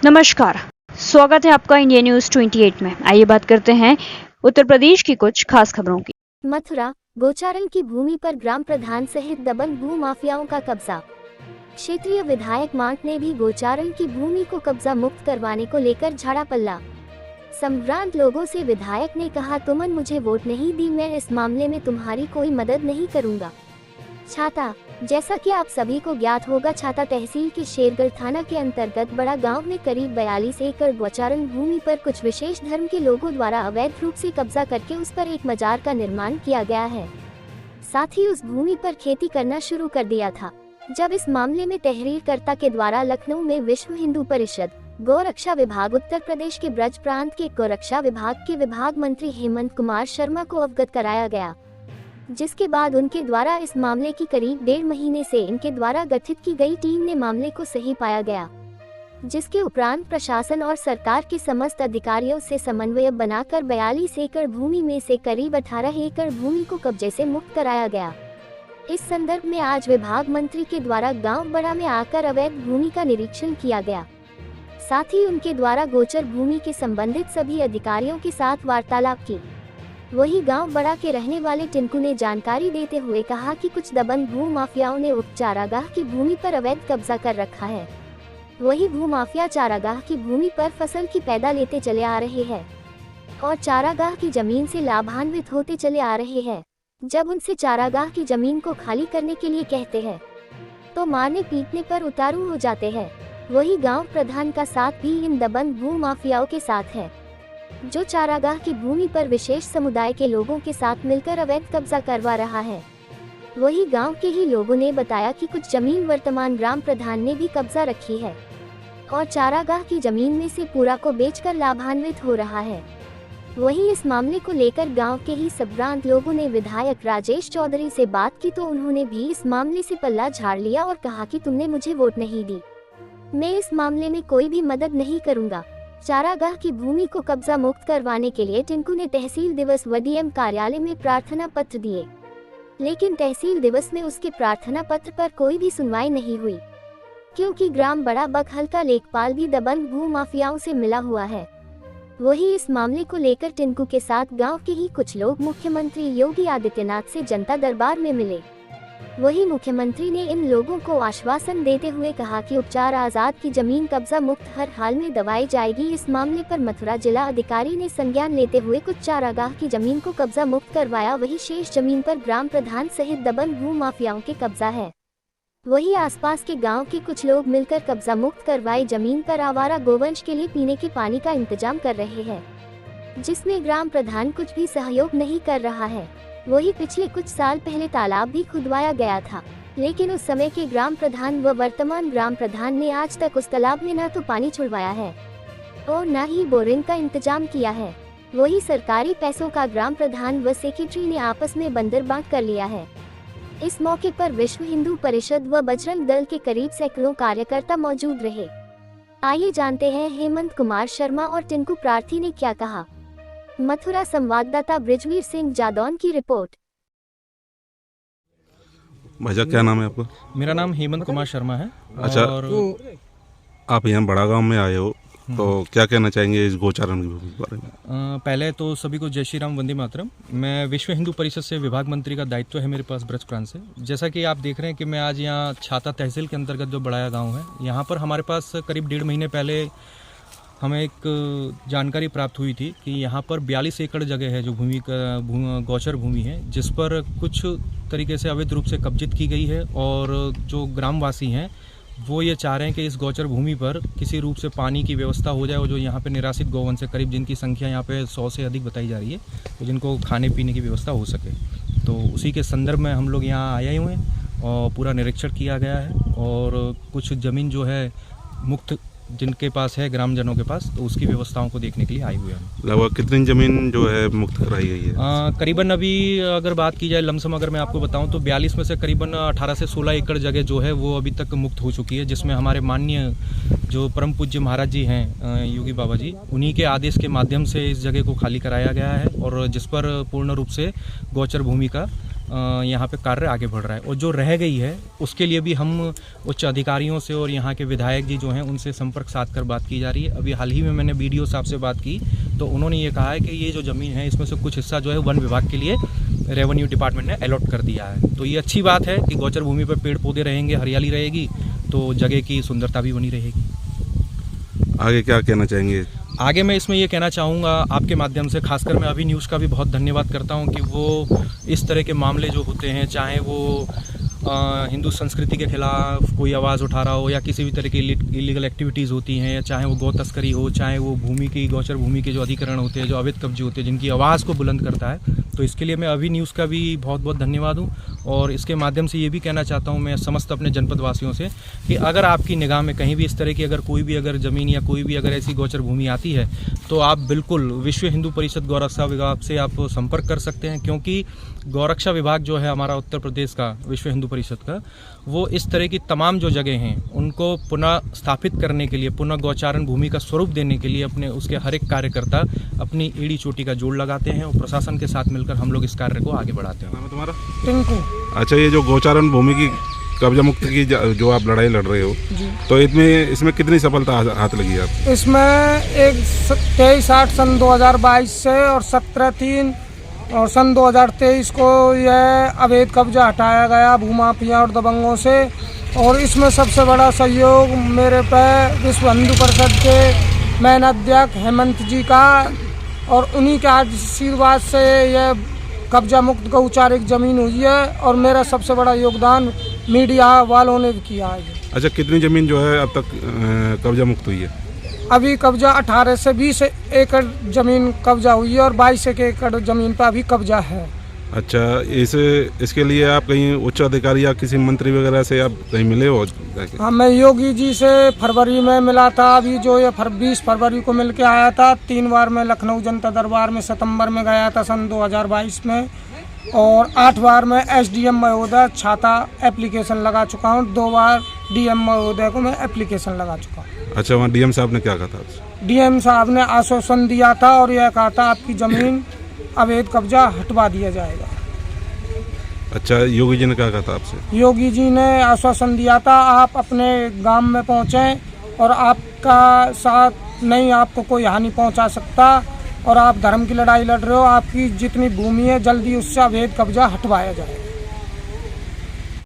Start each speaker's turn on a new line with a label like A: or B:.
A: नमस्कार, स्वागत है आपका इंडिया न्यूज 28 में। आइए बात करते हैं उत्तर प्रदेश की कुछ खास खबरों की।
B: मथुरा गोचारण की भूमि पर ग्राम प्रधान सहित दबंग भू माफियाओं का कब्जा। क्षेत्रीय विधायक मांट ने भी गोचारण की भूमि को कब्जा मुक्त करवाने को लेकर झाड़ा पल्ला। संभ्रांत लोगों से विधायक ने कहा, तुमन मुझे वोट नहीं दी, मैं इस मामले में तुम्हारी कोई मदद नहीं करूंगा। छाता, जैसा कि आप सभी को ज्ञात होगा, छाता तहसील के शेरगढ़ थाना के अंतर्गत बड़ा गांव में करीब 42 एकड़ गोचारण भूमि पर कुछ विशेष धर्म के लोगों द्वारा अवैध रूप से कब्जा करके उस पर एक मजार का निर्माण किया गया है। साथ ही उस भूमि पर खेती करना शुरू कर दिया था। जब इस मामले में तहरीरकर्ता के द्वारा लखनऊ में विश्व हिंदू परिषद गौरक्षा विभाग उत्तर प्रदेश के ब्रज प्रांत के गौरक्षा विभाग के विभाग मंत्री हेमंत कुमार शर्मा को अवगत कराया गया, जिसके बाद उनके द्वारा इस मामले की करीब 1.5 महीने से इनके द्वारा गठित की गई टीम ने मामले को सही पाया गया, जिसके उपरांत प्रशासन और सरकार के समस्त अधिकारियों से समन्वय बनाकर 42 एकड़ भूमि में से करीब 18 एकड़ भूमि को कब्जे से मुक्त कराया गया। इस संदर्भ में आज विभाग मंत्री के द्वारा गांव बड़ा में आकर अवैध भूमि का निरीक्षण किया गया। साथ ही उनके द्वारा गोचर भूमि के संबंधित सभी अधिकारियों के साथ वार्तालाप की। वही गांव बड़ा के रहने वाले टिंकू ने जानकारी देते हुए कहा कि कुछ दबंग भू माफियाओं ने उप चारागाह की भूमि पर अवैध कब्जा कर रखा है। वही भू माफिया चारागाह की भूमि पर फसल की पैदा लेते चले आ रहे हैं और चारागाह की जमीन से लाभान्वित होते चले आ रहे हैं। जब उनसे चारागाह की जमीन को खाली करने के लिए कहते हैं तो मारने पीटने पर उतारू हो जाते हैं। वही गांव प्रधान का साथ भी इन दबंग भू माफियाओं के साथ है, जो चारागाह की भूमि पर विशेष समुदाय के लोगों के साथ मिलकर अवैध कब्जा करवा रहा है। वही गांव के ही लोगों ने बताया कि कुछ जमीन वर्तमान ग्राम प्रधान ने भी कब्जा रखी है और चारागाह की जमीन में से पूरा को बेचकर लाभान्वित हो रहा है। वहीं इस मामले को लेकर गांव के ही संभ्रांत लोगों ने विधायक राजेश चौधरी से बात की तो उन्होंने भी इस मामले से पल्ला झाड़ लिया और कहा कि तुमने मुझे वोट नहीं दी, मैं इस मामले में कोई भी मदद नहीं करूंगा। चारागाह की भूमि को कब्जा मुक्त करवाने के लिए टिंकू ने तहसील दिवस व डीएम कार्यालय में प्रार्थना पत्र दिए, लेकिन तहसील दिवस में उसके प्रार्थना पत्र पर कोई भी सुनवाई नहीं हुई, क्योंकि ग्राम बड़ा बखहल्का लेखपाल भी दबंग भू माफियाओं से मिला हुआ है। वही इस मामले को लेकर टिंकू के साथ गांव के ही कुछ लोग मुख्यमंत्री योगी आदित्यनाथ से जनता दरबार में मिले। वही मुख्यमंत्री ने इन लोगों को आश्वासन देते हुए कहा कि उपचार आजाद की जमीन कब्जा मुक्त हर हाल में दबाई जाएगी। इस मामले पर मथुरा जिला अधिकारी ने संज्ञान लेते हुए कुछ चारागाह की जमीन को कब्जा मुक्त करवाया। वही शेष जमीन पर ग्राम प्रधान सहित दबंग भू माफियाओं के कब्जा है। वही आसपास के गांव के कुछ लोग मिलकर कब्जा मुक्त करवाई जमीन पर आवारा गोवंश के लिए पीने के पानी का इंतजाम कर रहे हैं, जिसमें ग्राम प्रधान कुछ भी सहयोग नहीं कर रहा है। वही पिछले कुछ साल पहले तालाब भी खुदवाया गया था, लेकिन उस समय के ग्राम प्रधान व वर्तमान ग्राम प्रधान ने आज तक उस तालाब में न तो पानी छुड़वाया है और न ही बोरिंग का इंतजाम किया है। वही सरकारी पैसों का ग्राम प्रधान व सेक्रेटरी ने आपस में बंदरबांट कर लिया है। इस मौके पर विश्व हिंदू परिषद व बजरंग दल के करीब सैकड़ों कार्यकर्ता मौजूद रहे। आइए जानते हैं हेमंत कुमार शर्मा और टिंकू प्रार्थी ने क्या कहा। मथुरा संवाददाता ब्रिजवीर सिंह जादौन की रिपोर्ट।
C: भाईजा, क्या नाम है आपका?
D: मेरा नाम हेमंत कुमार शर्मा है।
C: अच्छा,
D: और
C: आप यहाँ बड़ा गांव में आए हो, तो क्या कहना चाहेंगे इस गोचारण के बारे में?
D: पहले तो सभी को जय श्री राम, वंदे मातरम। मैं विश्व हिंदू परिषद से विभाग मंत्री का दायित्व है मेरे पास ब्रज प्रांत से। जैसा कि आप देख रहे हैं कि मैं आज यहाँ छाता तहसील के अंतर्गत जो बड़ाया गाँव है, यहाँ पर हमारे पास करीब 1.5 महीने पहले हमें एक जानकारी प्राप्त हुई थी कि यहाँ पर 42 एकड़ जगह है जो भूमि का गोचर भूमि है, जिस पर कुछ तरीके से अवैध रूप से कब्जित की गई है और जो ग्रामवासी हैं वो ये चाह रहे हैं कि इस गोचर भूमि पर किसी रूप से पानी की व्यवस्था हो जाए और जो यहाँ पे निराश्रित गौवंश है, करीब जिनकी संख्या यहाँ पे 100 से अधिक बताई जा रही है, तो जिनको खाने पीने की व्यवस्था हो सके। तो उसी के संदर्भ में हम लोग यहाँ आए हुए हैं और पूरा निरीक्षण किया गया है और कुछ ज़मीन जो है मुक्त जिनके पास है ग्रामजनों के पास, तो उसकी व्यवस्थाओं को देखने के लिए आए हुए हैं।
C: लगभग कितनी जमीन जो है मुक्त कराई गई है?
D: करीबन अभी अगर बात की जाए लमसम अगर मैं आपको बताऊं तो 42 में से करीबन 18 से 16 एकड़ जगह जो है वो अभी तक मुक्त हो चुकी है, जिसमें हमारे माननीय जो परम पूज्य महाराज जी हैं योगी बाबा जी, उन्हीं के आदेश के माध्यम से इस जगह को खाली कराया गया है और जिस पर पूर्ण रूप से गोचर भूमि का यहाँ पे कार्य आगे बढ़ रहा है। और जो रह गई है उसके लिए भी हम उच्च अधिकारियों से और यहाँ के विधायक जी जो हैं उनसे संपर्क साध कर बात की जा रही है। अभी हाल ही में मैंने BDO साहब से बात की तो उन्होंने ये कहा है कि ये जो ज़मीन है इसमें से कुछ हिस्सा जो है वन विभाग के लिए रेवेन्यू डिपार्टमेंट ने अलॉट कर दिया है। तो ये अच्छी बात है कि गोचर भूमि पर पेड़ पौधे रहेंगे, हरियाली रहेगी तो जगह की सुंदरता भी बनी रहेगी।
C: आगे क्या कहना चाहेंगे?
D: आगे मैं इसमें ये कहना चाहूँगा आपके माध्यम से, खासकर मैं अभी न्यूज़ का भी बहुत धन्यवाद करता हूँ कि वो इस तरह के मामले जो होते हैं, चाहे वो हिंदू संस्कृति के खिलाफ कोई आवाज़ उठा रहा हो या किसी भी तरह की इलीगल एक्टिविटीज़ होती हैं, या चाहे वो गौ तस्करी हो, चाहे वो भूमि की गोचर भूमि के जो अधिकरण होते हैं, जो अवैध कब्जे होते हैं, जिनकी आवाज़ को बुलंद करता है, तो इसके लिए मैं अभी न्यूज़ का भी बहुत बहुत धन्यवाद हूँ। और इसके माध्यम से ये भी कहना चाहता हूँ मैं समस्त अपने जनपद वासियों से कि अगर आपकी निगाह में कहीं भी इस तरह की अगर कोई भी अगर ज़मीन या कोई भी अगर ऐसी गोचर भूमि आती है तो आप बिल्कुल विश्व हिंदू परिषद गौरक्षा विभाग से आप संपर्क कर सकते हैं, क्योंकि गौरक्षा विभाग जो है हमारा उत्तर प्रदेश का, विश्व हिंदू परिषद का, वो इस तरह की तमाम जो जगह हैं उनको पुनः स्थापित करने के लिए, पुनः गौचारण भूमि का स्वरूप देने के लिए अपने उसके हर एक कार्यकर्ता अपनी एड़ी चोटी का जोड़ लगाते हैं और प्रशासन के साथ मिलकर हम लोग इस कार्य को आगे बढ़ाते हैं।
C: तुम्हारा?
E: टिंकू।
C: अच्छा, ये जो गौचारण भूमि की कब्जा मुक्त की जो आप लड़ाई लड़ रहे हो तो इसमें कितनी सफलता हाथ लगी आप?
E: इसमें एक 23/8 सन 2022 से और 17/3 और सन 2023 को यह अवैध कब्जा हटाया गया भूमाफिया और दबंगों से। और इसमें सबसे बड़ा सहयोग मेरे पे विश्व हिंदू परिषद के मैन अध्यक्ष हेमंत जी का, और उन्हीं के आशीर्वाद से यह कब्जा मुक्त गौचारिक ज़मीन हुई है। और मेरा सबसे बड़ा योगदान मीडिया वालों ने भी किया है।
C: अच्छा, कितनी ज़मीन जो है अब तक कब्जा मुक्त हुई है?
E: अभी कब्जा 18 से 20 एकड़ ज़मीन कब्जा हुई है और 22 एकड़ ज़मीन पर अभी कब्जा है।
C: अच्छा, इसके लिए आप कहीं उच्च अधिकारी या किसी मंत्री वगैरह से आप कहीं मिले हो?
E: हाँ, मैं योगी जी से फरवरी में मिला था। अभी जो ये 20 फरवरी को मिल के आया था। 3 बार मैं लखनऊ जनता दरबार में सितंबर में गया था सन 2022 में, और 8 बार मैं SDM महोदय छाता एप्लीकेशन लगा चुका हूँ। 2 बार DM महोदय को मैं एप्लीकेशन लगा चुका हूँ।
C: अच्छा, वहाँ DM साहब ने क्या कहा था आपसे?
E: DM साहब ने आश्वासन दिया था और यह कहा था आपकी ज़मीन अवैध कब्जा हटवा दिया जाएगा।
C: अच्छा, योगी जी ने क्या कहा था आपसे?
E: योगी जी ने आश्वासन दिया था आप अपने गांव में पहुँचें और आपका साथ नहीं, आपको कोई हानि पहुँचा सकता, और आप धर्म की लड़ाई लड़ रहे हो, आपकी जितनी भूमि है जल्दी उससे अवैध कब्जा हटवाया जाए।